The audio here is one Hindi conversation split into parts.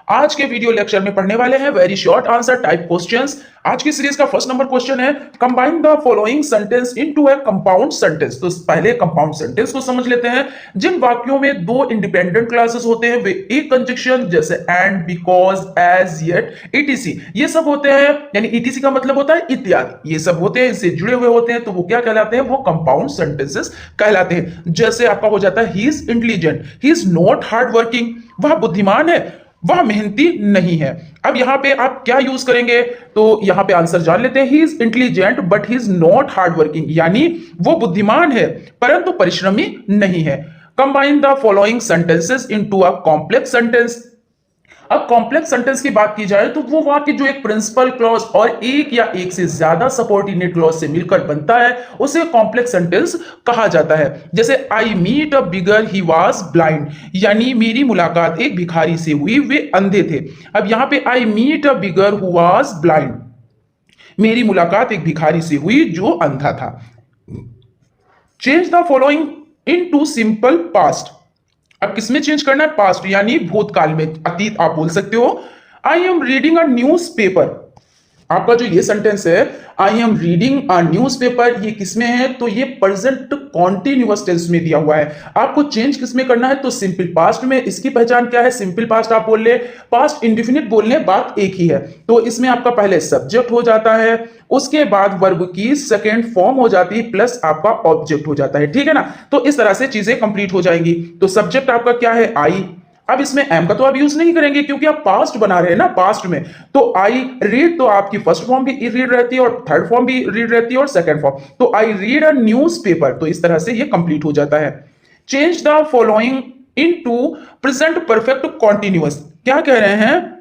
आज के वीडियो लेक्चर में पढ़ने वाले हैं very short answer type questions. आज की सीरीज का फर्स्ट नंबर क्वेश्चन है combine the following sentence into a compound sentence. तो पहले कंपाउंड सेंटेंस को समझ लेते हैं। जिन वाक्यों में दो इंडिपेंडेंट क्लासेस होते हैं वे एक कंजक्शन जैसे and, because, as, yet, etc ये सब होते हैं, यानी ईटीसी का मतलब होता है इत्यादि, ये सब होते हैं, इससे जुड़े हुए होते हैं, तो वो क्या कहलाते हैं? वो कंपाउंड सेंटेंसेस कहलाते हैं। जैसे आपका हो जाता है he is intelligent, he is not hard working, वह बुद्धिमान है, वह मेहनती नहीं है। अब यहां पे आप क्या यूज करेंगे? तो यहां पे आंसर जान लेते हैं। He is intelligent but he is not hard working, यानी वो बुद्धिमान है परंतु परिश्रमी नहीं है। Combine the following sentences into a complex sentence. अब कॉम्प्लेक्स सेंटेंस की बात की जाए तो वो वाक्य जो एक प्रिंसिपल क्लॉज और एक या एक से ज्यादा सबऑर्डिनेट क्लॉज से मिलकर बनता है उसे कॉम्प्लेक्स सेंटेंस कहा जाता है। जैसे I meet a beggar, he was blind, यानी मेरी मुलाकात एक भिखारी से हुई, वे अंधे थे। अब यहां पे I meet a beggar who was blind, मेरी मुलाकात एक भिखारी से हुई जो अंधा था। Change the following into simple past. अब किसमें चेंज करना है? पास्ट, यानी भूतकाल में, अतीत आप बोल सकते हो। I am reading a news paper, आपका जो ये सेंटेंस है I am reading a newspaper, ये किसमें है? तो ये प्रेजेंट कॉन्टिन्यूअस टेंस में दिया हुआ है। आपको चेंज किसमें करना है? तो सिंपल पास्ट में। इसकी पहचान क्या है? सिंपल पास्ट आप बोल ले, पास्ट इंडेफिनिट बोल ले, बात एक ही है। तो इसमें आपका पहले सब्जेक्ट हो जाता है, उसके बाद वर्ब की सेकेंड फॉर्म हो जाती है, प्लस आपका ऑब्जेक्ट हो जाता है। ठीक है ना? तो इस तरह से चीजें कंप्लीट हो जाएंगी। तो सब्जेक्ट आपका क्या है? आई। अब इसमें एम का तो आप यूज नहीं करेंगे क्योंकि आप पास्ट बना रहे हैं ना, पास्ट में। तो आई रीड, तो आपकी फर्स्ट फॉर्म भी रीड रहती है और थर्ड फॉर्म भी रीड रहती है और सेकंड फॉर्म। तो I read a news paper, तो इस तरह से ये कंप्लीट हो जाता है। Change the following into present perfect continuous. क्या कह रहे हैं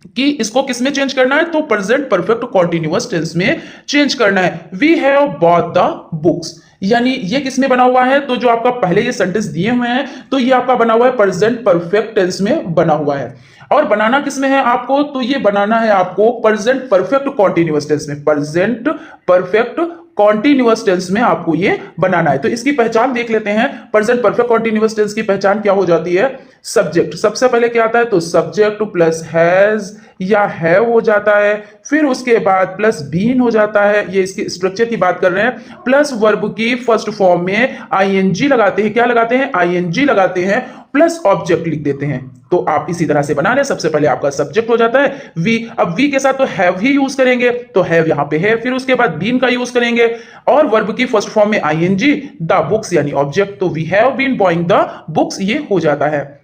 कि इसको किसमें चेंज करना है? तो प्रेजेंट परफेक्ट कॉन्टिन्यूअस टेंस में चेंज करना है। We have bought the books, यानी ये किसमें बना हुआ है? तो जो आपका पहले ये सेंटेंस दिए हुए हैं तो ये आपका बना हुआ है प्रेजेंट परफेक्ट टेंस में बना हुआ है। और बनाना किसमें है आपको? तो ये बनाना है आपको प्रेजेंट परफेक्ट कॉन्टिन्यूअस टेंस में। प्रेजेंट परफेक्ट कॉन्टिन्यूअस टेंस में आपको ये बनाना है। तो इसकी पहचान देख लेते हैं। प्रेजेंट परफेक्ट कॉन्टिन्यूअस टेंस की पहचान क्या हो जाती है? सब्जेक्ट सबसे पहले क्या आता है? तो सब्जेक्ट प्लस हैज या है हो जाता है, फिर उसके बाद प्लस बीन हो जाता है, ये इसकी स्ट्रक्चर की बात कर रहे हैं, प्लस वर्ब की फर्स्ट फॉर्म में आईएनजी लगाते हैं। क्या लगाते हैं? आईएनजी लगाते हैं, प्लस ऑब्जेक्ट लिख देते हैं। तो आप इसी तरह से बना लें। सबसे पहले आपका सब्जेक्ट हो जाता है वी, अब वी के साथ तो हैव ही यूज करेंगे, तो हैव यहां पे है, फिर उसके बाद बीन का यूज करेंगे और वर्ब की फर्स्ट फॉर्म में आईएनजी, द बुक्स यानी ऑब्जेक्ट, तो we have been buying the books, ये हो जाता है।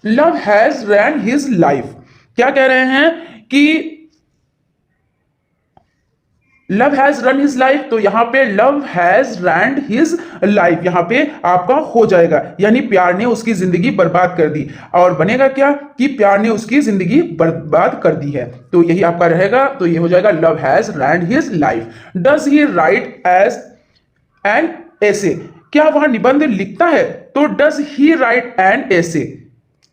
Love has ran his life, क्या कह रहे हैं कि love has run his life, तो यहां पे love has ruined his life यहां पे आपका हो जाएगा, यानी प्यार ने उसकी जिंदगी बर्बाद कर दी। और बनेगा क्या कि प्यार ने उसकी जिंदगी बर्बाद कर दी है, तो यही आपका रहेगा। तो ये हो जाएगा love has ruined his life. Does he write as an essay, क्या वह निबंध लिखता है? तो does he write an essay,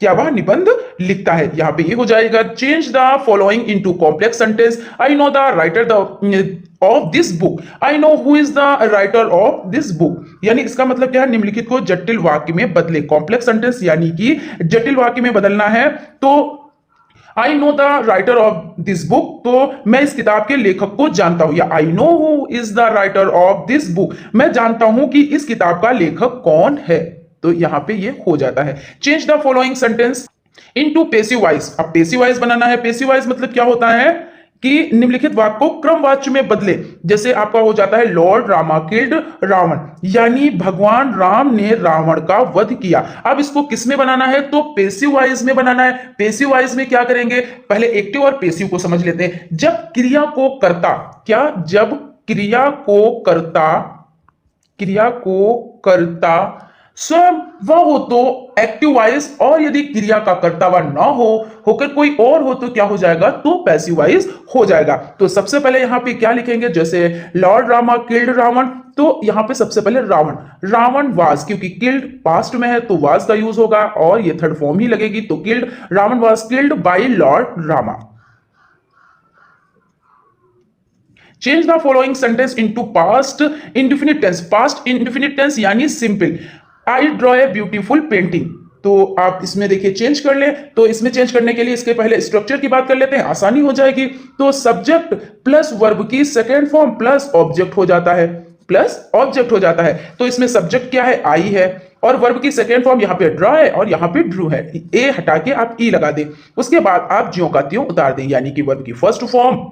क्या वह निबंध लिखता है? यहां पे ये हो जाएगा। Change the following into complex sentence. I know the writer of this book, I know who is the writer of this book, यानी इसका मतलब क्या है? निम्नलिखित को जटिल वाक्य में बदले। कॉम्प्लेक्स सेंटेंस यानी कि जटिल वाक्य में बदलना है। तो I know the writer of this book, तो मैं इस किताब के लेखक को जानता हूं, या I know who is the writer of this book, मैं जानता हूं कि इस किताब का लेखक कौन है। तो यहां पे ये हो जाता है। Change the following sentence into passive voice. अब पैसिव वॉइस बनाना है। पैसिव वॉइस मतलब क्या होता है कि निम्नलिखित वाक्य को क्रमवाच्य में बदले। जैसे आपका हो जाता है लॉर्ड रामा किल्ड रावण, यानी भगवान राम ने रावण का वध किया। अब इसको किस में बनाना है? तो पैसिव वॉइस में बनाना है। पैसिव वॉइस में क्या करेंगे? पहले एक्टिव और पैसिव को समझ लेते हैं। जब क्रिया को करता, क्या? जब क्रिया को करता स्वयं वह हो तो एक्टिव वॉइस, और यदि क्रिया का कर्ता वह ना हो, होकर कोई और हो तो क्या हो जाएगा? तो पैसिव वॉइस हो जाएगा। तो सबसे पहले यहां पे क्या लिखेंगे? जैसे लॉर्ड रामा किल्ड रावण, तो यहां पे सबसे पहले रावण वाज, क्योंकि किल्ड पास्ट में है तो वाज का यूज होगा और ये थर्ड फॉर्म ही लगेगी, तो killed, Ravan was killed by lord Rama. Change the following sentence into past indefinite tense. Past indefinite tense यानी simple. I draw a beautiful painting, तो आप इसमें देखिए चेंज कर लें। तो इसमें चेंज करने के लिए इसके पहले स्ट्रक्चर की बात कर लेते हैं, आसानी हो जाएगी। तो सब्जेक्ट प्लस वर्ब की सेकेंड फॉर्म प्लस ऑब्जेक्ट हो जाता है, प्लस ऑब्जेक्ट हो जाता है। तो इसमें सब्जेक्ट क्या है, आई है, और वर्ब की सेकेंड फॉर्म यहाँ पे ड्रॉ है और यहाँ पे ड्रू है। ए हटा के आप ई लगा दें, उसके बाद आप ज्यों का त्यों उतार दें, यानी कि वर्ब की फर्स्ट फॉर्म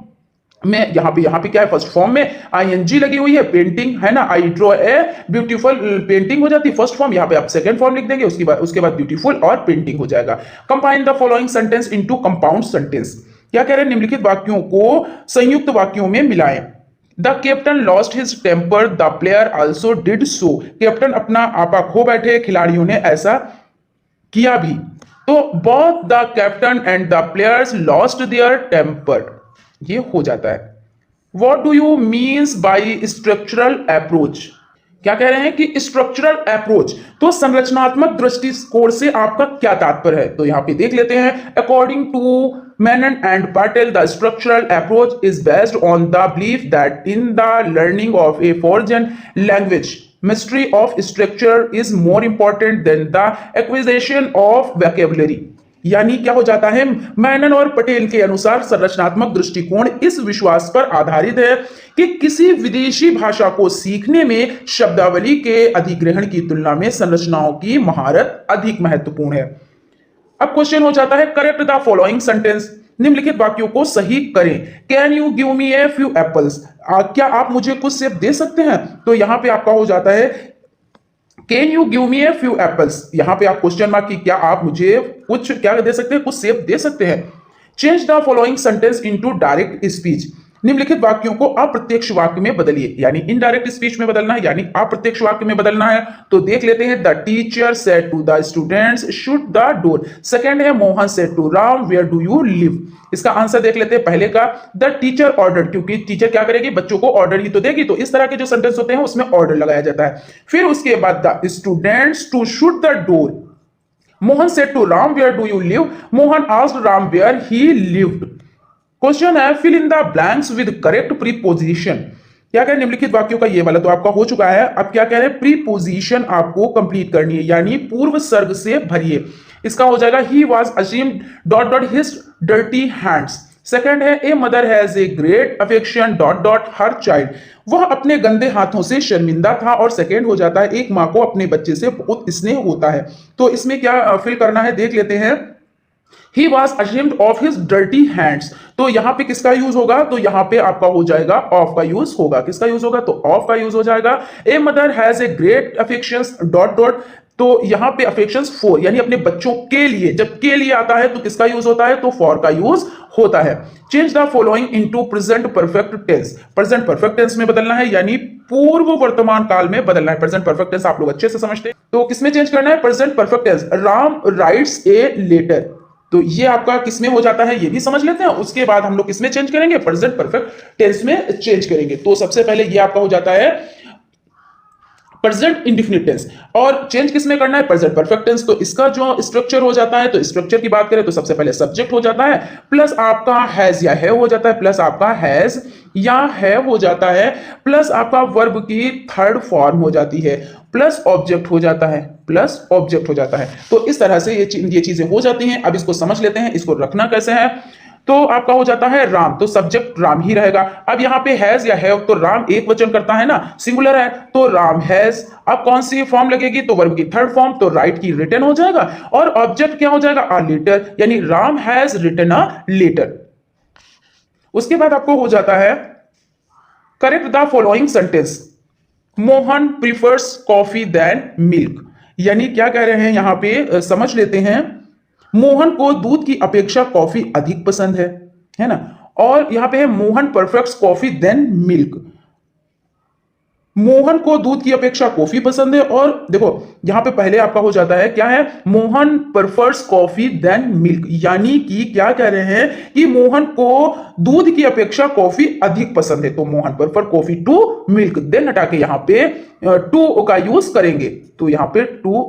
में यहाँ पे क्या है, फर्स्ट फॉर्म में आईएनजी लगी हुई है, पेंटिंग है ना, आई ड्रॉ ए ब्यूटीफुल पेंटिंग हो जाती है फर्स्ट फॉर्म। यहाँ पे आप सेकंड फॉर्म लिख देंगे, उसके बाद ब्यूटीफुल और पेंटिंग हो जाएगा। Combine the following sentence into compound sentence. क्या कह रहे हैं, निम्नलिखित वाक्यों को संयुक्त वाक्यों में मिलाएं। The captain lost his temper, the player also did so. Captain अपना आपा खो बैठे, खिलाड़ियों ने ऐसा किया भी। तो both the captain and the players lost their temper, ये हो जाता है। What do you means by structural approach? क्या कह रहे हैं कि स्ट्रक्चरल अप्रोच, तो संरचनात्मक दृष्टिकोण से आपका क्या तात्पर्य है। तो यहां पे देख लेते हैं, according to Menon and Patil the structural approach is based on the belief that in the learning of a foreign language mystery of structure is more important than the acquisition of vocabulary। यानी क्या हो जाता है, मेनन और पटेल के अनुसार संरचनात्मक दृष्टिकोण इस विश्वास पर आधारित है कि किसी विदेशी भाषा को सीखने में शब्दावली के अधिग्रहण की तुलना में संरचनाओं की महारत अधिक महत्वपूर्ण है। अब क्वेश्चन हो जाता है, करेक्ट द फॉलोइंग सेंटेंस, निम्नलिखित वाक्यों को सही करें। Can you give me a few apples, क्या आप मुझे कुछ सेब दे सकते हैं। तो यहां पे आपका हो जाता है can you give me a few apples, यहां पे आप क्वेश्चन मार्क की, क्या आप मुझे कुछ क्या दे सकते हैं, कुछ सेब दे सकते हैं। Change the following sentence into direct speech, निम्नलिखित वाक्यों को अप्रत्यक्ष वाक्य में बदलिए, यानी इनडायरेक्ट स्पीच में बदलना है, यानी अप्रत्यक्ष वाक्य में बदलना है। तो देख लेते हैं, the teacher said to the students shut the door. Second है, Mohan said to Ram where do you live. इसका आंसर देख लेते हैं, पहले का द टीचर ऑर्डर, क्योंकि टीचर क्या करेगी, बच्चों को ऑर्डर ही तो देगी, तो इस तरह के जो सेंटेंस होते हैं उसमें ऑर्डर लगाया जाता है। फिर उसके बाद the students to shut the door. Mohan said to Ram where do you live, Mohan asked Ram where he lived. Question है, fill in the blanks with correct preposition. क्या कह रहे हैं, निम्नलिखित वाक्यों का ये वाला तो आपका हो चुका है। अब क्या कह रहे हैं, प्रीपोजिशन आपको कंप्लीट करनी है, यानी पूर्व सर्ग से भरिए। इसका हो जाएगा, he was ashamed dot dot his dirty hands. Second है, a mother has a great affection dot dot her child, वह अपने गंदे हाथों से शर्मिंदा था। और सेकंड हो जाता है, एक माँ को अपने बच्चे से बहुत स्नेह होता है। तो इसमें क्या फिल करना है, देख लेते हैं। He was ashamed of his dirty hands, तो यहां पे किसका यूज होगा, तो यहां पे आपका हो जाएगा ऑफ का यूज होगा। किसका यूज होगा, तो ऑफ का यूज हो जाएगा। ए mother has a great affections dot dot, तो यहां पे अफेक्शंस फॉर, यानी अपने बच्चों के लिए, जब के लिए आता है तो किसका यूज होता है, तो फॉर का यूज होता है। Change the following into present perfect tense, present perfect tense में बदलना है, यानी पूर्व वर्तमान काल में बदलना है। प्रेजेंट परफेक्ट टेंस आप लोग अच्छे से समझते हैं, तो किसमें चेंज करना है, present perfect tense. Ram writes a letter, तो ये आपका किसमें हो जाता है, ये भी समझ लेते हैं। उसके बाद हम लोग किसमें चेंज करेंगे, प्रेजेंट परफेक्ट टेंस में चेंज करेंगे। तो सबसे पहले ये आपका हो जाता है प्रेजेंट इंडेफिनिट टेंस, और चेंज किसमें करना है, प्रेजेंट परफेक्ट टेंस। तो इसका जो स्ट्रक्चर हो जाता है, तो स्ट्रक्चर की बात करें तो सबसे पहले सब्जेक्ट हो जाता है, प्लस आपका हैज या है हो जाता है, प्लस आपका हैज या है हो जाता है, प्लस आपका वर्ब की थर्ड फॉर्म हो जाती है, प्लस ऑब्जेक्ट हो जाता है, प्लस ऑब्जेक्ट हो जाता है। तो इस तरह से ये चीजें हो जाती हैं। अब इसको समझ लेते हैं, इसको रखना कैसे है। तो आपका हो जाता है राम, तो सब्जेक्ट राम ही रहेगा। अब यहां पे हैज या है, तो राम एक वचन करता है ना, सिंगुलर है, तो राम हैज। अब कौन सी फॉर्म लगेगी, तो वर्ब की थर्ड फॉर्म, तो राइट की रिटन हो जाएगा। और ऑब्जेक्ट क्या हो जाएगा, अ लेटर, यानी Ram has written a letter. उसके बाद आपको हो जाता है, correct the following sentence. Mohan prefers coffee than milk, यानी क्या कह रहे हैं यहां पे, समझ लेते हैं। मोहन को दूध की अपेक्षा कॉफी अधिक पसंद है ना। और यहां पे है, Mohan perfects coffee than milk, मोहन को दूध की अपेक्षा कॉफी पसंद है। और देखो यहां पे पहले आपका हो जाता है, क्या है, Mohan prefers coffee than milk, यानी कि क्या कह रहे हैं कि मोहन को दूध की अपेक्षा कॉफी अधिक पसंद है। तो Mohan prefer coffee to milk, than हटा के यहां पे टू का यूज करेंगे, तो यहां पे टू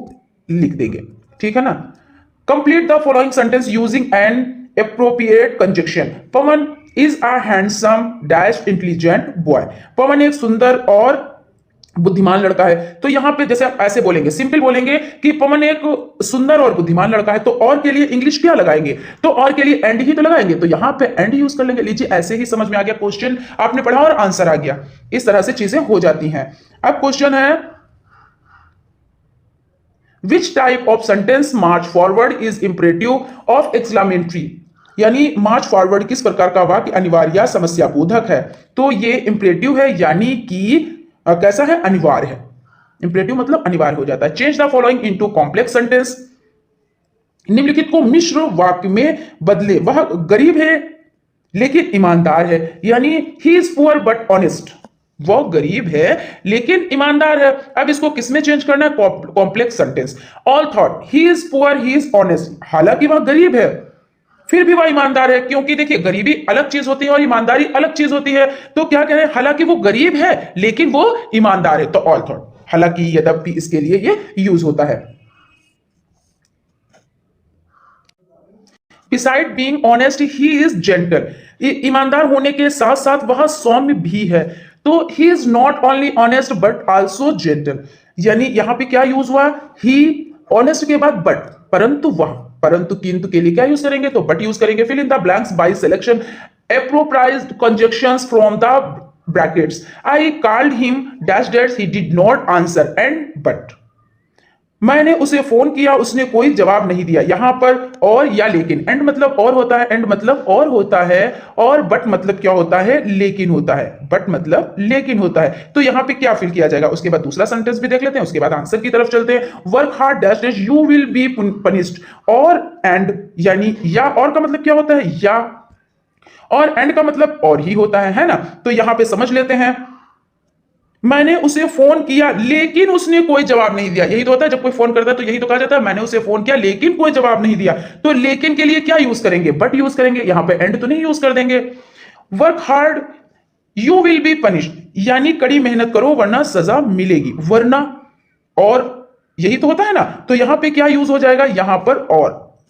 लिख देंगे, ठीक है ना। Complete the following sentence using an appropriate conjunction. Pawan is a handsome dash intelligent boy, Pawan एक सुंदर और बुद्धिमान लड़का है। तो यहां पे जैसे आप ऐसे बोलेंगे, सिंपल बोलेंगे कि पवन एक सुंदर और बुद्धिमान लड़का है, तो और के लिए इंग्लिश क्या लगाएंगे, तो और के लिए एंड ही तो लगाएंगे, तो यहां पे एंड यूज कर लेंगे। लीजिए ऐसे ही समझ में आ गया, क्वेश्चन आपने पढ़ा और आंसर आ गया। इस तरह से चीजें हो जाती हैं। अब क्वेश्चन है, which type of sentence March forward is imperative of exclamatory, यानी मार्च फॉरवर्ड किस प्रकार का वाक्य अनिवार्य समस्या बोधक है। तो ये इंपरेटिव है, यानी कि कैसा है, अनिवार्य है। इंपरेटिव मतलब अनिवार्य हो जाता है। Change the following into complex sentence, निम्नलिखित को मिश्र वाक्य में बदले। वह गरीब है लेकिन ईमानदार है, यानी he is poor but honest. वो गरीब है लेकिन ईमानदार है। अब इसको किसमें चेंज करना है, complex sentence. All thought he is poor he is honest, हालांकि वह गरीब है फिर भी वह ईमानदार है, क्योंकि देखिए गरीबी अलग चीज होती है और ईमानदारी अलग चीज होती है। तो क्या कह रहे हैं, हालांकि वो गरीब है लेकिन वो ईमानदार है, तो ऑल थॉट, हालांकि यद्यपि इसके लिए ये यूज होता है। Beside being honest he is gentle, ईमानदार होने के साथ साथ वह सौम्य भी है। तो he is not only honest but also gentle, यानी यहां पे क्या यूज हुआ, ही, ऑनेस्ट के बाद बट, परंतु वह, परंतु किंतु के लिए क्या यूज करेंगे, तो बट यूज करेंगे। Fill in the blanks by selection appropriate conjunctions from the brackets. I called him dash dash, he did not answer and but, मैंने उसे फोन किया उसने कोई जवाब नहीं दिया। यहां पर और या लेकिन, एंड मतलब और होता है, एंड मतलब और होता है, और बट मतलब क्या होता है, लेकिन होता है। बट मतलब लेकिन होता है। तो यहां पे क्या फिल किया जाएगा, उसके बाद दूसरा सेंटेंस भी देख लेते हैं, उसके बाद आंसर की तरफ चलते हैं। Work hard dash dash you will be punished, और एंड, यानी या और का मतलब क्या होता है, या, और एंड का मतलब और ही होता है ना। तो यहां पे समझ लेते हैं, मैंने उसे फोन किया लेकिन उसने कोई जवाब नहीं दिया। यही तो होता है जब कोई फोन करता है, तो यही तो कहा जाता है, मैंने उसे फोन किया लेकिन कोई जवाब नहीं दिया। तो लेकिन के लिए क्या यूज करेंगे, बट यूज करेंगे, यहां पे एंड तो नहीं यूज कर देंगे। Work hard you will be punished, यानी कड़ी मेहनत करो वरना सजा मिलेगी, वरना, और यही तो होता है ना। तो यहां पे क्या यूज हो जाएगा, यहां पर और,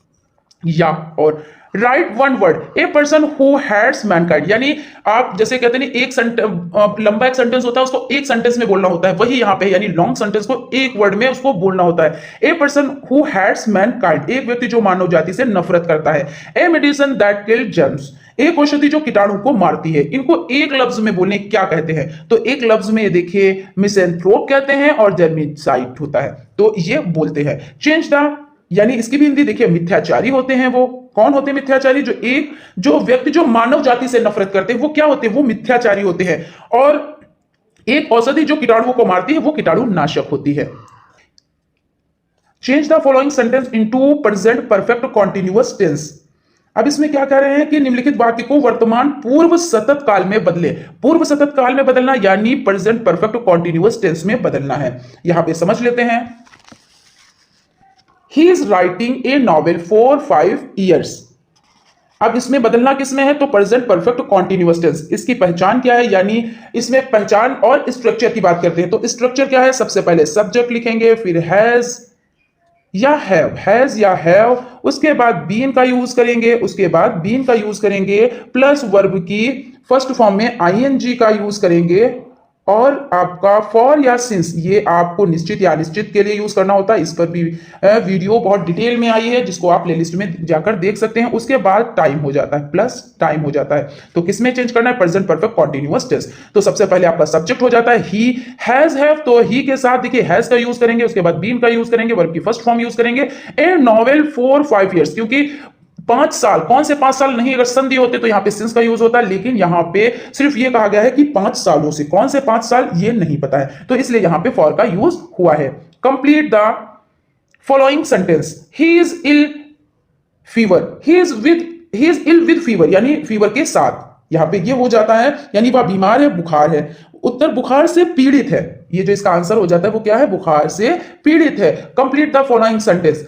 या, और। Right one word a person who hats Mankind, यानी आप जैसे कहते हैं एक लंबा एक सेंटेंस होता है, उसको एक सेंटेंस में बोलना होता है, वही यहां पे, यानी लॉन्ग सेंटेंस को एक वर्ड में उसको बोलना होता है। A person who hats Mankind, एक व्यक्ति जो मानव जाति से नफरत करता है। A medicine that kill germs, एक औषधि जो कीटाणु को मारती है। इनको एक लफ्ज में बोलने क्या कहते हैं, तो एक लफ्ज में देखिए मिसेंथ्रोप कहते हैं और जर्मिसाइड होता है, तो ये बोलते हैं। चेंज द, यानी इसकी भी हिंदी देखिए, मिथ्याचारी होते हैं। वो कौन होते हैं मिथ्याचारी, जो व्यक्ति जो मानव जाति से नफरत करते हैं, वो क्या होते हैं, वो मिथ्याचारी होते हैं। और एक औषधि जो कीटाणुओं को मारती है, वो कीटाणु नाशक होती है। Change the following sentence into present perfect continuous tense. अब इसमें क्या कह रहे हैं कि निम्नलिखित वाक्य को वर्तमान पूर्व सतत काल में बदले। पूर्व सतत काल में बदलना यानी प्रेजेंट परफेक्ट कॉन्टिन्यूअस टेंस में बदलना है। यहां पे समझ लेते हैं। He is writing a novel for 5 years. अब इसमें बदलना किसमें है, तो प्रेजेंट परफेक्ट कॉन्टिन्यूअस टेंस। इसकी पहचान क्या है, यानी इसमें पहचान और स्ट्रक्चर की बात करते हैं। तो स्ट्रक्चर क्या है, सबसे पहले सब्जेक्ट लिखेंगे, फिर हैज या हैव, हैज या हैव, उसके बाद बीन का यूज करेंगे, उसके बाद बीन का यूज करेंगे प्लस वर्ब की फर्स्ट फॉर्म में आईएनजी का यूज करेंगे, और आपका फॉर या सिंस ये आपको निश्चित या अनिश्चित के लिए यूज करना होता है। इस पर भी वीडियो बहुत डिटेल में आई है, जिसको आप प्लेलिस्ट में जाकर देख सकते हैं। उसके बाद टाइम हो जाता है, प्लस टाइम हो जाता है। तो किसमें चेंज करना है, प्रेजेंट परफेक्ट कॉन्टिन्यूअस टेंस। तो सबसे पहले आपका सब्जेक्ट हो जाता है ही, हैज हैव, तो ही के साथ देखिए हैज का यूज करेंगे, उसके बाद बीन का यूज करेंगे, वर्ब की फर्स्ट फॉर्म यूज करेंगे। ए नॉवेल फॉर 5 years, क्योंकि 5 साल, कौन से 5 साल नहीं, अगर संधि होते तो यहां पे सिंस का यूज होता है, लेकिन यहां पे सिर्फ ये कहा गया है कि 5 सालों से, कौन से 5 साल ये नहीं पता है, तो इसलिए यहां पे फॉर का यूज हुआ है। Complete the following sentence, he is ill fever, he is ill with fever, यानी फीवर के साथ, यहां पे ये हो जाता है, यानी वह बीमार है, बुखार है। उत्तर बुखार से पीड़ित है, ये जो इसका आंसर हो जाता है वो क्या है, बुखार से पीड़ित है। कंप्लीट द फॉलोइंग सेंटेंस,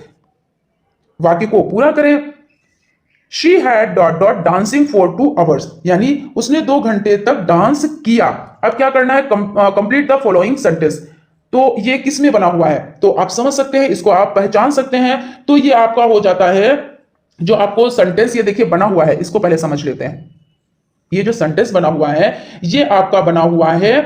वाक्य को पूरा करें। She had dot dot dancing for 2 hours, यानी उसने 2 घंटे तक डांस किया। अब क्या करना है, कंप्लीट द फॉलोइंग सेंटेंस। तो ये किस में बना हुआ है, तो आप समझ सकते हैं, इसको आप पहचान सकते हैं। तो ये आपका हो जाता है, जो आपको सेंटेंस ये देखिए बना हुआ है, इसको पहले समझ लेते हैं। ये जो सेंटेंस बना हुआ है, ये आपका बना हुआ है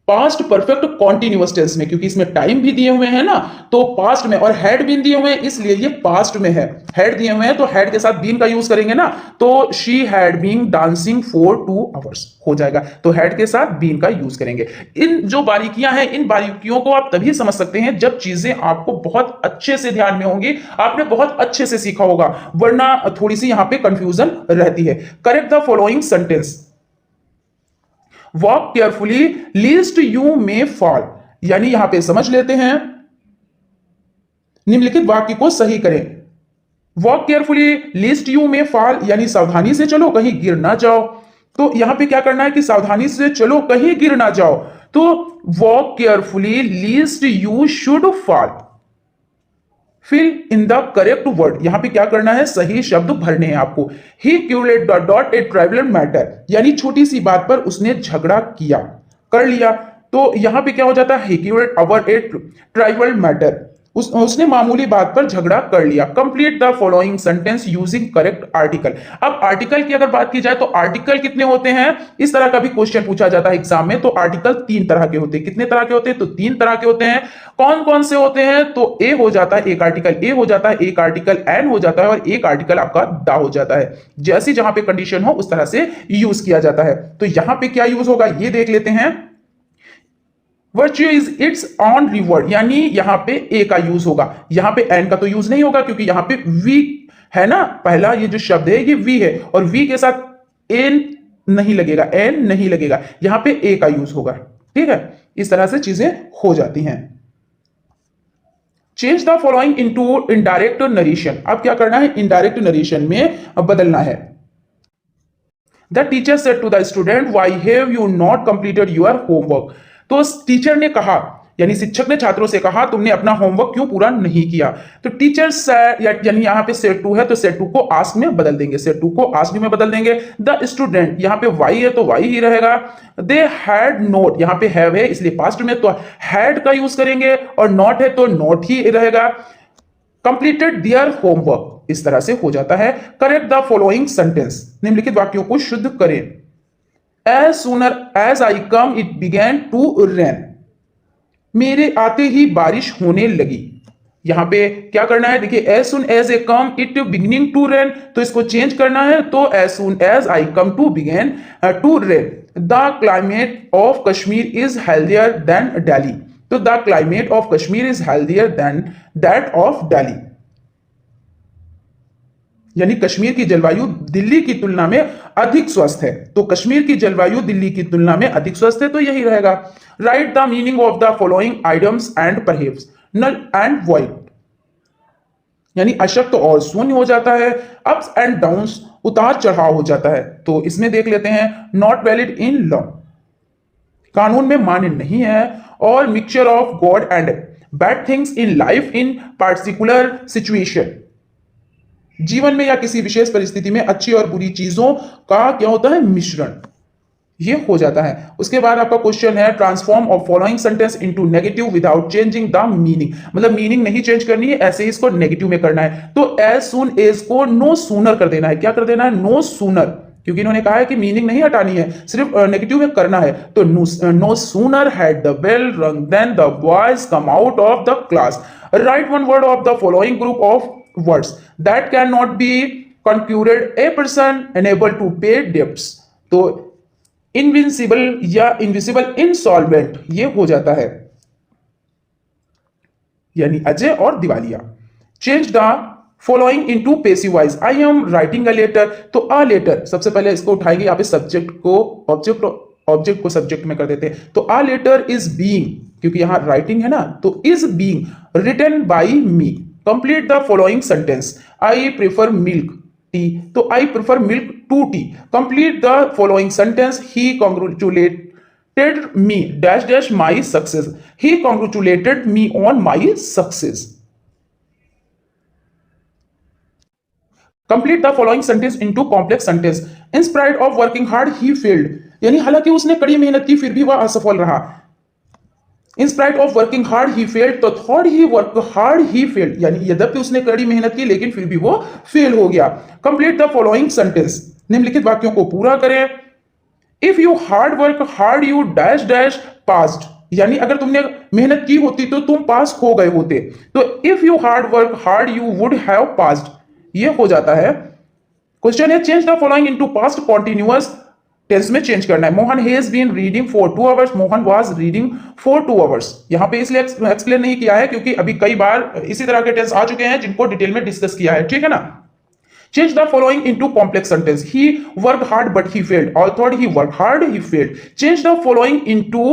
पास्ट परफेक्ट कॉन्टिन्यूअस टेंस में, क्योंकि इसमें टाइम भी दिए हुए हैं ना, तो पास्ट में, और हैड बीन दिए हुए हैं इसलिए ये पास्ट में है। हैड दिए हुए हैं तो हैड के साथ बीन का यूज करेंगे ना, तो she had been dancing for 2 hours हो जाएगा, तो हैड के साथ बीन का यूज करेंगे। इन जो बारीकियां हैं, इन बारीकियों को आप तभी समझ सकते हैं जब चीजें आपको बहुत अच्छे से ध्यान में होंगी, आपने बहुत अच्छे से सीखा होगा, वरना थोड़ी सी यहां पे कंफ्यूजन रहती है। Correct the following sentence. Walk carefully lest you may fall, यानी यहां पे समझ लेते हैं, निम्नलिखित वाक्य को सही करें। Walk carefully lest you may fall, यानी सावधानी से चलो कहीं गिर ना जाओ। तो यहां पे क्या करना है कि सावधानी से चलो कहीं गिर ना जाओ, तो walk carefully lest you should fall. Fill in the correct word, यहां पे क्या करना है, सही शब्द भरने हैं आपको। He quarrelled dot a trivial matter, यानी छोटी सी बात पर उसने झगड़ा किया, कर लिया, तो यहां पे क्या हो जाता है, ही क्यूलेट अवर ए ट्राइवल मैटर, उसने मामूली बात पर झगड़ा कर लिया। Complete the following sentence using correct article. अब आर्टिकल की अगर बात की जाए तो आर्टिकल कितने होते हैं, इस तरह का भी क्वेश्चन पूछा जाता है एग्जाम में, तो आर्टिकल 3 तरह के होते हैं। कितने तरह के होते हैं, तो 3 तरह के होते हैं। कौन कौन से होते हैं, तो ए हो जाता है, एक आर्टिकल ए हो जाता है, एक आर्टिकल एन हो जाता है, और एक आर्टिकल आपका दा हो जाता है। जैसे जहां पे कंडीशन हो उस तरह से यूज किया जाता है। तो यहां पे क्या यूज होगा ये देख लेते हैं। Virtue is it's on reward, यानी यहां पे ए का यूज होगा, यहां पे एन का तो यूज नहीं होगा, क्योंकि यहां पे वी है ना, पहला ये जो शब्द है ये वी है, और वी के साथ एन नहीं लगेगा, एन नहीं लगेगा, यहां पे ए का यूज होगा। ठीक है, इस तरह से चीजें हो जाती हैं। Change the following into indirect narration, अब क्या करना है, इनडायरेक्ट नरेशन में बदलना है। The teacher said to the student, why have you not completed your homework, तो टीचर ने कहा, यानी शिक्षक ने छात्रों से कहा तुमने अपना होमवर्क क्यों पूरा नहीं किया। तो टीचर यानी यहां पे सेड टू है, तो सेड टू को आस्क में बदल देंगे, सेड टू को आस्क में बदल देंगे। द स्टूडेंट, यहां पे वाई है तो वाई ही रहेगा। दे हैड नोट, यहां पे हैव है इसलिए पास्ट में, तो हैड का यूज करेंगे, और नॉट है तो नॉट ही रहेगा। कंप्लीटेड देयर होमवर्क, इस तरह से हो जाता है। करेक्ट द फॉलोइंग सेंटेंस, निम्नलिखित वाक्यों को शुद्ध करें। As sooner as I come, it began to rain. मेरे आते ही बारिश होने लगी। यहां पे क्या करना है, देखिए as soon as I come it beginning to rain, तो इसको चेंज करना है, तो as soon as I come to begin to rain. The climate of Kashmir is healthier than Delhi. तो the climate of Kashmir is healthier than that of Delhi. यानी कश्मीर की जलवायु दिल्ली की तुलना में अधिक स्वस्थ है, तो कश्मीर की जलवायु दिल्ली की तुलना में अधिक स्वस्थ है, तो यही रहेगा। Write the meaning of the following items and perhaps, null and void, यानी अशक्त और शून्य हो जाता है। अप्स एंड डाउन्स, उतार चढ़ाव हो जाता है, तो इसमें देख लेते हैं। नॉट वैलिड इन लॉ, कानून में मान्य नहीं है। और mixture of God and bad things in life in particular situation, जीवन में या किसी विशेष परिस्थिति में अच्छी और बुरी चीजों का क्या होता है, मिश्रण, ये हो जाता है। उसके बाद आपका क्वेश्चन है, transform of following sentence into negative without changing the meaning, मतलब मीनिंग नहीं चेंज करनी है, ऐसे ही इसको नेगेटिव में करना है। तो एज सून एज को नो सूनर कर देना है, क्या कर देना है, नो सूनर, क्योंकि इन्होंने कहा है कि मीनिंग नहीं हटानी है, सिर्फ नेगेटिव में करना है। तो no sooner had the bell rang then the boys come out of the class. Write one word of the following group of words that cannot be concluded, a person unable to pay debts, तो invincible या invisible, insolvent, ये हो जाता है, यानी अजय और दिवालिया। Change the following into passive voice, I am writing a letter, तो अ लेटर सबसे पहले इसको उठाएंगे, यहाँ पे सब्जेक्ट को ऑब्जेक्ट को सब्जेक्ट में कर देते हैं, तो अ लेटर इज बीइंग, क्योंकि यहां राइटिंग है ना, तो is being written by me. Complete the following sentence, I prefer milk tea, तो I prefer milk to tea. Complete the following sentence, he congratulated me dash dash my success, he congratulated me on my success. Complete the following sentence into complex sentence, in spite of working hard he failed, यानी हालांकि उसने कड़ी मेहनत की फिर भी वह असफल रहा। इन spite of working hard he failed, तो thought he work hard he failed, यानी यद्यपि उसने कड़ी मेहनत की लेकिन फिर भी वो फेल हो गया। कंप्लीट द फॉलोइंग सेंटेंस, निम्नलिखित वाक्यों को पूरा करें। If you hard work hard you dash dash passed, यानी अगर तुमने मेहनत की होती तो तुम पास हो गए होते। तो if you hard work hard you would have passed, ये हो जाता है। क्वेश्चन है change the following into past continuous tense में चेंज करना है। Mohan has been reading for 2 hours, Mohan was reading for 2 hours. यहां पे इसलिए एक्सप्लेन नहीं किया है क्योंकि अभी कई बार इसी तरह के टेंस आ चुके हैं जिनको डिटेल में डिस्कस किया है, ठीक है ना। Change the following into complex sentence. He worked hard but he failed. Although he worked hard, he failed. Change the following into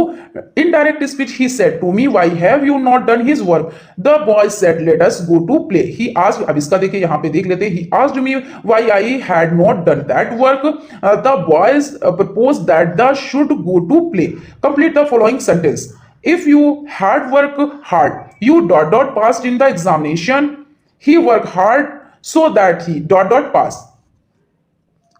indirect speech. He said to me, why have you not done his work? The boy said, let us go to play. He asked, अब इसका देखिए यहाँ पे देख लेते हैं. He asked me why I had not done that work. The boys proposed that the should go to play. Complete the following sentence. If you had worked hard, you dot dot passed in the examination. He worked hard so that he dot dot pass.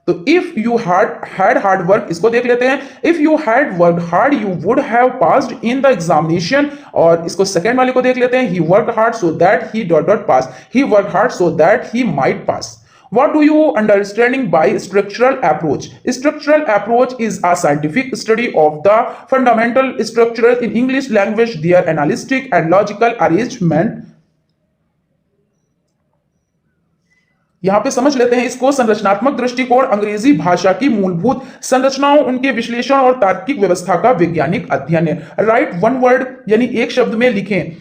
तो if you had hard work, इसको देख लेते हैं. If you had worked hard, you would have passed in the examination. और इसको सेकेंड वाले को देख लेते हैं. He worked hard so that he dot dot pass. He worked hard so that he might pass. What do you understanding by structural approach? Structural approach is a scientific study of the fundamental structures in English language, their analytic and logical arrangement. यहां पे समझ लेते हैं इसको. संरचनात्मक दृष्टिकोण अंग्रेजी भाषा की मूलभूत संरचनाओं, उनके विश्लेषण और तार्किक व्यवस्था का वैज्ञानिक अध्ययन है. राइट वन वर्ड, यानी एक शब्द में लिखें.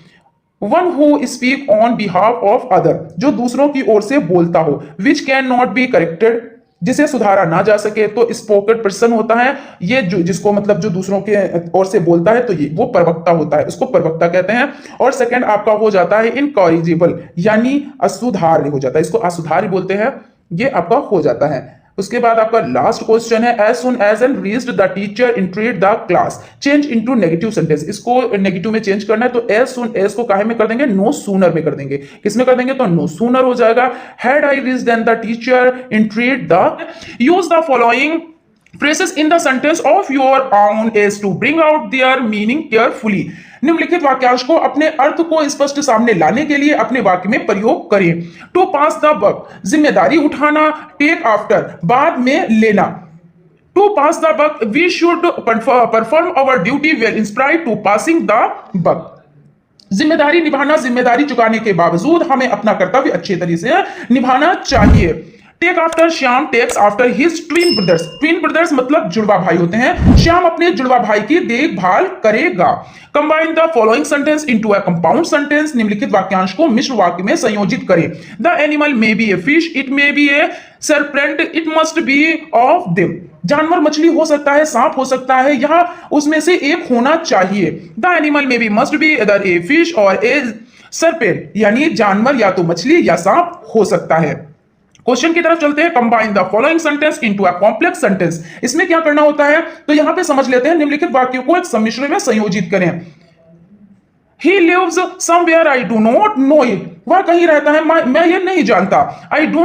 One who speak on behalf of other, जो दूसरों की ओर से बोलता हो. Which can not be corrected, जिसे सुधारा ना जा सके. तो स्पोकन पर्सन होता है ये जो जिसको मतलब जो दूसरों के ओर से बोलता है, तो ये वो प्रवक्ता होता है, उसको प्रवक्ता कहते हैं. और सेकंड आपका हो जाता है इनकॉरिजिबल, यानी असुधार्य हो जाता है, इसको असुधार्य बोलते हैं, ये आपका हो जाता है. उसके बाद आपका लास्ट क्वेश्चन है as soon as and reached the teacher entered the class, change into negative sentence. इसको नेगेटिव में चेंज करना है. तो एज सुन एज को काहे में कर देंगे, नो सूनर में कर देंगे. किसमें कर देंगे, तो नो सूनर हो जाएगा. Had I reached than the teacher entered the. Use the following phrases in the sentence of your own as to bring out their meaning carefully. निम्नलिखित वाक्यांश को अपने अर्थ को स्पष्ट सामने लाने के लिए अपने वाक्य में प्रयोग करें. टू पास द बक, जिम्मेदारी उठाना. टेक आफ्टर, बाद में लेना. To pass the buck, we should perform our duty well inspired to passing the buck. जिम्मेदारी निभाना, जिम्मेदारी चुकाने के बावजूद हमें अपना कर्तव्य अच्छे तरीके से निभाना चाहिए. Take after Shyam takes after his twin brothers. Twin brothers मतलब जुड़वा भाई होते हैं. श्याम अपने जुड़वा भाई की देखभाल करेगा. Combine the following sentence into a compound sentence. निम्नलिखित वाक्यांश को मिश्र वाक्य में संयोजित करें. The animal may be a fish, it may be A serpent, it must be of them. जानवर मछली हो सकता है, सांप हो सकता है, यहां उसमें से एक होना चाहिए. The animal may be must be either a fish और ए सरपेंट, यानी जानवर या तो मछली या सांप हो सकता है. क्वेश्चन की तरफ चलते हैं. Combine the following sentence into a complex sentence. इसमें क्या करना होता है, तो यहां पे समझ लेते हैं. निम्नलिखित वाक्यों को एक सम्मिश्रण में संयोजित करें. He lives somewhere I do not know it. वह कहीं रहता है, मैं ये नहीं जानता. I do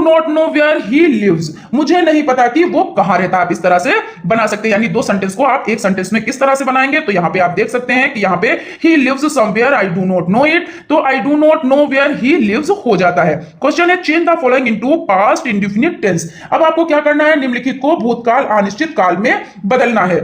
not know where he lives. मुझे नहीं पता कि वो कहां रहता है. आप इस तरह से बना सकते हैं, यानी दो सेंटेंस को आप एक सेंटेंस में किस तरह से बनाएंगे, तो यहां पे आप देख सकते हैं कि यहां पे he lives somewhere I do not know it, तो I do not know where he lives हो जाता है. क्वेश्चन है change the following into past indefinite tense. अब आपको क्या करना है, निम्नलिखित को भूतकाल अनिश्चित काल में बदलना है.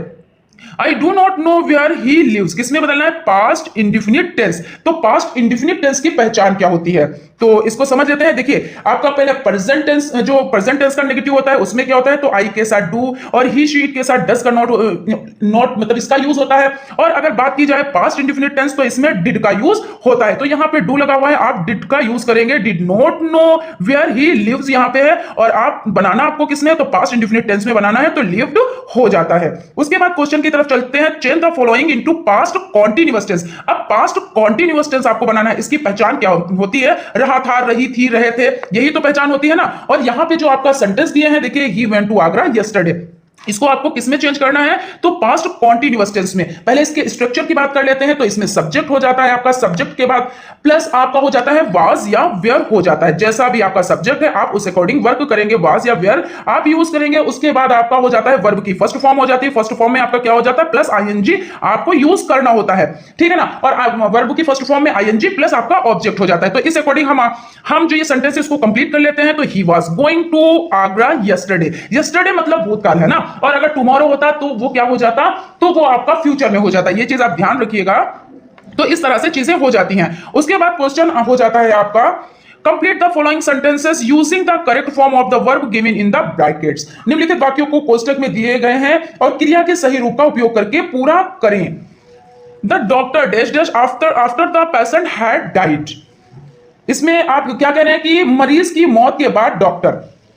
I do not know where he lives किसमें बदलना है, पास्ट इंडिफिनिट टेंस. तो पास्ट इंडिफिनिट टेंस की पहचान क्या होती है, तो इसको समझ लेते हैं. देखिए आपका पहले प्रेजेंट टेंस, जो प्रेजेंट टेंस का नेगेटिव होता है उसमें क्या होता है, तो आई के साथ डू और ही शी के साथ डस का नॉट मतलब इसका यूज होता है. और अगर बात की जाए पास्ट इंडिफिनिट टेंस तो इसमें डिड का यूज होता है. तो यहां पे डू लगा हुआ है, आप डिड का यूज करेंगे. Did not know where he lives यहां पे है, और आप बनाना आपको किसमें, तो पास्ट इंडिफिनिट टेंस में बनाना है, तो लिव्ड हो जाता है. उसके बाद क्वेश्चन की तरफ चलते हैं. Change the following into past continuous tense. अब पास्ट कॉन्टिन्यूअस टेंस आपको बनाना है. इसकी पहचान क्या होती है, रहा था, रही थी, रहे थे, यही तो पहचान होती है ना. और यहां पे जो आपका सेंटेंस दिए हैं, देखिए he went to Agra yesterday, इसको आपको किसमें चेंज करना है, तो पास्ट कॉन्टिन्यूअस टेंस में. पहले इसके स्ट्रक्चर की बात कर लेते हैं. तो इसमें सब्जेक्ट हो जाता है आपका, सब्जेक्ट के बाद प्लस आपका हो जाता है वाज या वेयर हो जाता है. जैसा भी आपका सब्जेक्ट है आप उस अकॉर्डिंग वर्क करेंगे, वाज या वेयर आप यूज करेंगे. उसके बाद आपका हो जाता है वर्ब की फर्स्ट फॉर्म हो जाती है. फर्स्ट फॉर्म में आपका क्या हो जाता है, प्लस आईएनजी आपको यूज करना होता है, ठीक है ना. और वर्ब की फर्स्ट फॉर्म में आईएनजी प्लस आपका ऑब्जेक्ट हो जाता है. तो इस अकॉर्डिंग हम जो ये सेंटेंस इसको कंप्लीट कर लेते हैं. तो he was going to Agra yesterday. Yesterday मतलब भूतकाल है ना, और अगर टुमारो होता तो वो क्या हो जाता, तो वो आपका फ्यूचर में हो जाता। ये चीज आप ध्यान रखिएगा। तो इस तरह से चीजें हो जाती हैं। उसके बाद क्वेश्चन हो जाता है आपका, complete the following sentences using the correct form of the verb given in the brackets. निम्नलिखित वाक्यों को कोष्टक में दिए गए हैं और क्रिया के सही रूप का उपयोग करके पूरा करें। The doctor dash dash after the patient had died. इसमें आप क्या कह रहे हैं कि मरीज की मौत के बाद डॉक्टर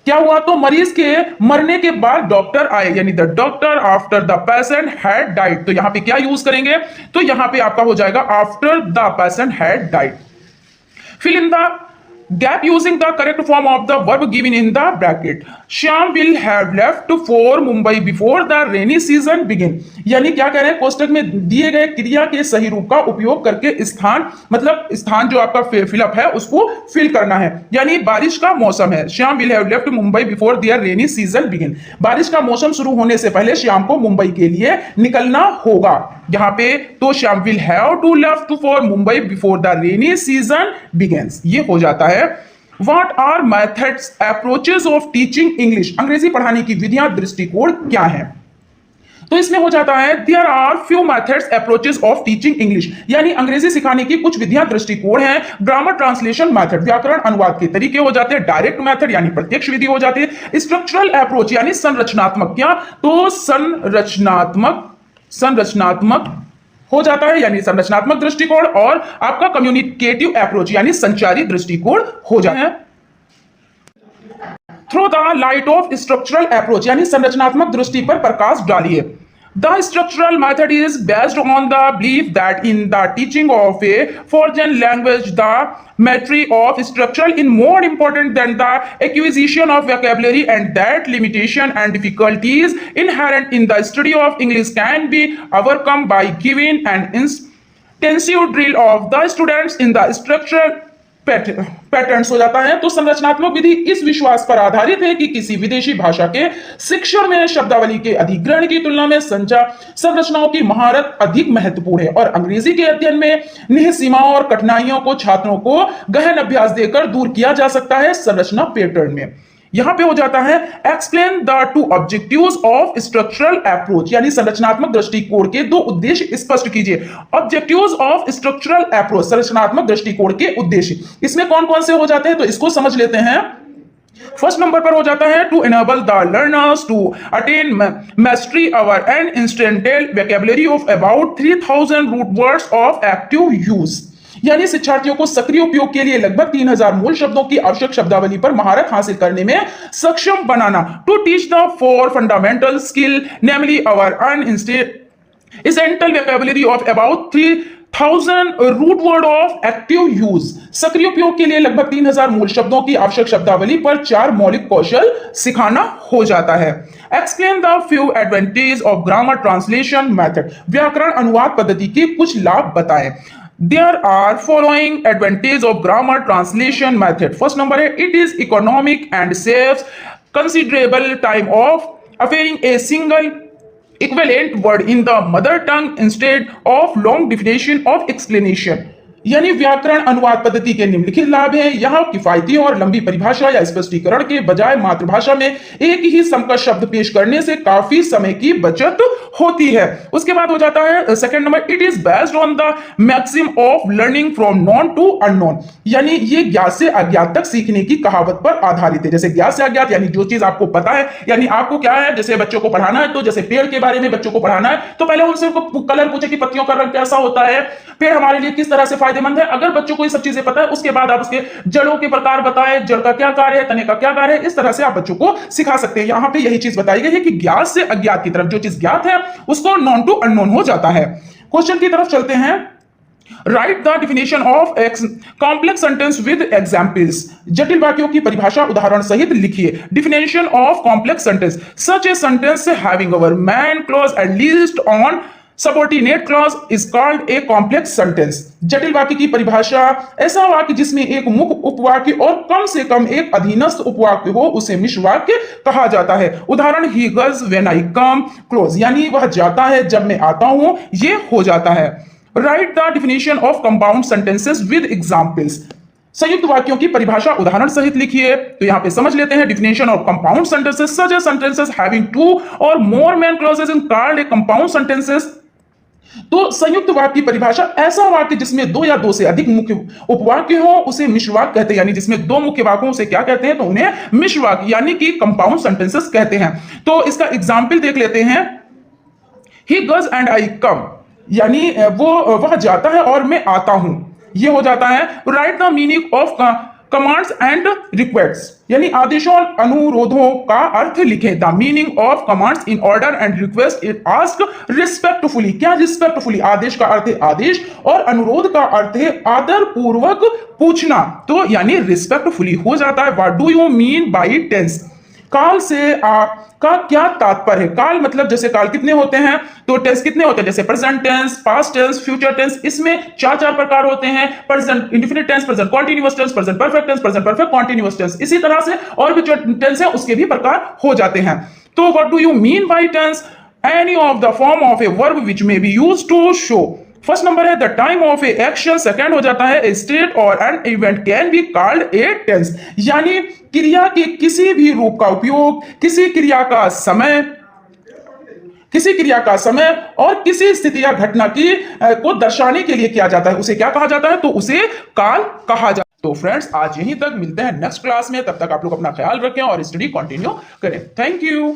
क्या हुआ, तो मरीज के मरने के बाद डॉक्टर आए, यानी the doctor after the patient had died. तो यहां पे क्या यूज करेंगे, तो यहां पे आपका हो जाएगा after the patient had died. Fill in the gap using the correct form of the verb given in the bracket. Shyam will have left for Mumbai before the rainy season begin. यानी क्या कह रहे हैं, कोष्टक में दिए गए क्रिया के सही रूप का उपयोग करके स्थान, मतलब स्थान जो आपका फिलअप है उसको फिल करना है। यानी बारिश का मौसम है, Shyam will have left Mumbai before their rainy season begin. बारिश का मौसम शुरू होने से पहले श्याम को मुंबई के लिए निकलना होगा। यहाँ पे तो Shyam will have to left for Mumbai before the rainy season begins, ये हो जाता है। What are methods, approaches of teaching English? अंग्रेजी पढ़ाने की विधियां, दृष्टिकोण क्या है? तो इसमें हो जाता है there are few methods, approaches of teaching English, यानी अंग्रेजी सिखाने की कुछ विधियां, दृष्टिकोण हैं। ग्रामर ट्रांसलेशन मेथड, व्याकरण अनुवाद के तरीके हो जाते हैं। डायरेक्ट मेथड यानी प्रत्यक्ष विधि हो जाती है। स्ट्रक्चरल अप्रोच यानी संरचनात्मक, क्या तो संरचनात्मक हो जाता है, यानी संरचनात्मक दृष्टिकोण। और आपका कम्युनिकेटिव अप्रोच यानी संचारी दृष्टिकोण हो जाता है। Throw the light of structural approach यानी संरचनात्मक दृष्टि पर प्रकाश डालिए। The structural method is based on the belief that in the teaching of a foreign language, the mastery of structure is more important than the acquisition of vocabulary, and that limitation and difficulties inherent in the study of English can be overcome by giving an intensive drill of the students in the structural patterns हो जाता है। तो संरचनात्मक विधि इस विश्वास पर आधारित है कि किसी विदेशी भाषा के शिक्षण में शब्दावली के अधिग्रहण की तुलना में संचार संरचनाओं की महारत अधिक महत्वपूर्ण है, और अंग्रेजी के अध्ययन में निहित सीमाओं और कठिनाइयों को छात्रों को गहन अभ्यास देकर दूर किया जा सकता है संरचना पैटर्न में। यहां पे हो जाता है explain the two objectives of structural approach, यानी संरचनात्मक दृष्टिकोण के दो उद्देश्य स्पष्ट कीजिए। ऑब्जेक्टिव्स ऑफ स्ट्रक्चरल अप्रोच, संरचनात्मक दृष्टिकोण के उद्देश्य इसमें कौन कौन से हो जाते हैं, तो इसको समझ लेते हैं। फर्स्ट नंबर पर हो जाता है to enable the learners to attain mastery over and essential vocabulary of about 3000 root words of active use, यानी शिक्षार्थियों को सक्रिय उपयोग के लिए लगभग 3000 मूल शब्दों की आवश्यक शब्दावली पर महारत हासिल करने में सक्षम बनाना। To teach the four fundamental skill namely over unessential vocabulary of about 3000 root word of active use, सक्रिय उपयोग के लिए लगभग 3000 मूल शब्दों की आवश्यक शब्दावली पर 4 मौलिक कौशल सिखाना हो जाता है। Explain the few advantage of grammar translation method, व्याकरण अनुवाद पद्धति के कुछ लाभ बताएं। There are following advantages of grammar translation method. First number है, it is economic and saves considerable time of affairing a single equivalent word in the mother tongue instead of long definition of explanation. यानी व्याकरण अनुवाद पद्धति के निम्नलिखित लाभ हैं। यहां किफायती और लंबी परिभाषा या स्पष्टीकरण के बजाय मातृभाषा में एक ही समकक्ष शब्द पेश करने से काफी समय की बचत होती है। उसके बाद हो जाता है second number, it is based on the maxim of learning from known to unknown, यानी ये ज्ञात से अज्ञात तक सीखने की कहावत पर आधारित है। जैसे ज्ञात से अज्ञात यानी जो चीज आपको पता है, यानी आपको क्या है, जैसे बच्चों को पढ़ाना है तो जैसे पेड़ के बारे में बच्चों को पढ़ाना है तो पहले उनसे कलर पूछे कि पत्तियों का रंग कैसा होता है, पेड़ हमारे लिए किस तरह से फायदेमंद है। अगर बच्चों को ये सब चीजें पता है उसके बाद आप उसके जड़ों के प्रकार बताएं, जड़ का क्या कार्य है, तने का क्या कार्य है, इस तरह से आप बच्चों को सिखा सकते हैं। यहां पे यही चीज बताई गई है कि ज्ञात से अज्ञात की तरफ, जो चीज ज्ञात है उसको नॉन टू अननोन हो जाता है। क्वेश्चन की तरफ चलते हैं। Right the definition of complex sentence with examples, जटिल वाक्यों की परिभाषा उदाहरण सहित लिखिए। Definition of complex sentence, such a sentence having our man clause at least on subordinate clause is called a complex sentence. जटिल वाक्य की परिभाषा, ऐसा वाक्य जिसमें एक मुख्य उपवाक्य और कम से कम एक अधीनस्थ उपवाक्य हो उसे मिश्र वाक्य कहा जाता है। उदाहरण, he goes when I come close, यानी वह जाता है जब मैं आता हूं, ये हो जाता है। Right the definition of compound sentences with examples, संयुक्त वाक्यों की परिभाषा उदाहरण सहित लिखिए। तो यहाँ पे समझ लेते हैं definition of compound sentences such as sentences having two or more main clauses in called a compound sentences. तो संयुक्त वाक्य की परिभाषा ऐसा वाक्य जिसमें दो या दो से अधिक मुख्य उपवाक्य हो उसे मिश्र वाक्य कहते हैं, यानी जिसमें दो मुख्य वाक्यों से क्या कहते हैं, तो उन्हें मिश्र वाक्य यानी कि कंपाउंड सेंटेंसेस कहते हैं। तो इसका एग्जाम्पल देख लेते हैं। ही goes एंड आई कम, यानी वह जाता है और मैं आता हूं, ये हो जाता है। Right the meaning of commands and request, यानी आदेशों और अनुरोधों का अर्थ लिखें। The meaning of commands in order and request is ask respectfully. क्या रिस्पेक्टफुली? आदेश का अर्थ है आदेश और अनुरोध का अर्थ है आदर पूर्वक पूछना, तो यानी रिस्पेक्टफुली हो जाता है। What do you mean by tense? काल से का क्या तात्पर्य है? काल मतलब जैसे काल कितने होते हैं, तो टेंस कितने होते हैं, जैसे present tense, past tense, future tense, इसमें चार चार प्रकार होते हैं। Present indefinite tense, present continuous tense, present perfect tense, present perfect continuous tense, इसी तरह से और भी जो टेंस है उसके भी प्रकार हो जाते हैं। तो what do you mean by tense? Any of the form of a verb which may be used to show. First number है the time of a action, second हो जाता है a state or an event can be called a tense, यानी क्रिया के किसी भी रूप का उपयोग किसी क्रिया का समय और किसी स्थिति या घटना की को दर्शाने के लिए किया जाता है, उसे क्या कहा जाता है, तो उसे काल कहा जाता है। तो फ्रेंड्स आज यहीं तक, मिलते हैं नेक्स्ट क्लास में, तब तक आप लोग अपना ख्याल रखें और स्टडी कंटिन्यू करें। Thank you.